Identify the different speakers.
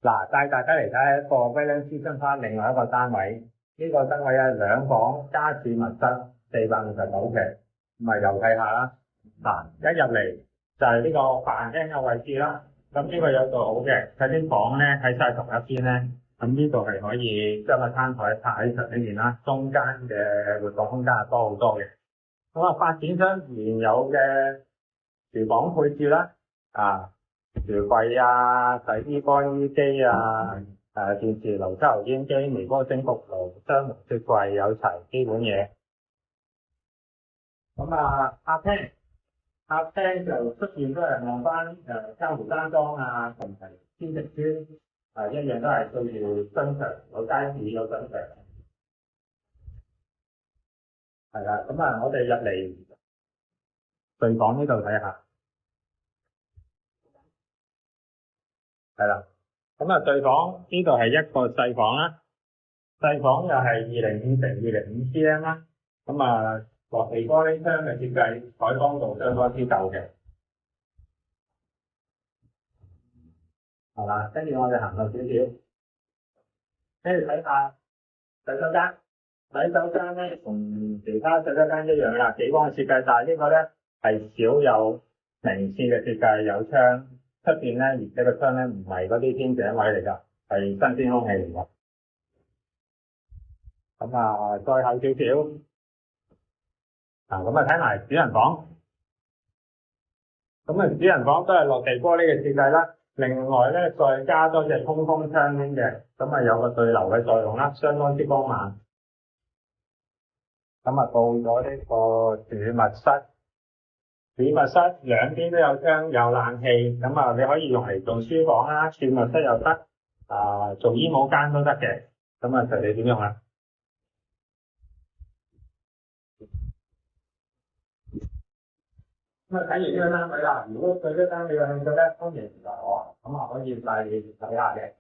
Speaker 1: 嗱，帶大家嚟睇一個威廉斯新花另外一個單位，呢、個單位有兩房家儲密室，459平，咁啊又睇下啦。嗱，一入嚟就係呢個飯廳嘅位置啦。咁呢個有度好嘅，佢啲房咧喺晒同一邊咧。咁呢度係可以將個餐台拍喺上面啦，中間嘅活動空間係多好多嘅。咁啊，發展商原有嘅廚房配置啦，廚櫃啊、洗衣乾衣機啊、電磁爐、抽油煙機、微波蒸焗爐、雙門雪櫃有齊基本嘢。咁啊，客廳就出現都係望翻嘉湖山莊啊，同埋天直村一樣都係對住商場，有街市有商場。係啦，咁啊，我哋入嚟睡房呢度睇下。係啦，咁啊，睡房呢度係一個細房啦，細房又係205x205cm 啦，咁啊，落地玻璃窗嘅設計，採光度相當之夠嘅。係啦，跟住我哋行後少少，跟住睇下洗手間。洗手間咧同其他洗手間一樣啦，幾光嘅設計，但係呢個咧係少有明廁嘅設計，有窗。出邊咧，而且個窗咧唔係嗰啲天井位嚟㗎，係新鮮空氣嚟㗎。咁啊，再後少少，咁啊睇埋主人房。咁啊，主人房都係落地玻璃嘅設計啦。另外咧，再加多隻通風窗邊嘅，咁啊有個對流嘅作用啦，相當之光猛。咁啊，到咗呢個儲物室。儲物室兩邊都有窗，有冷氣，咁啊你可以用嚟做書房啦，儲物室又得，做衣帽間都得嘅，咁啊隨你點用啦。咁啊睇完呢個單位啦，如果對呢個單位有興趣咧，歡迎聯絡我，咁啊可以嚟睇下嘅。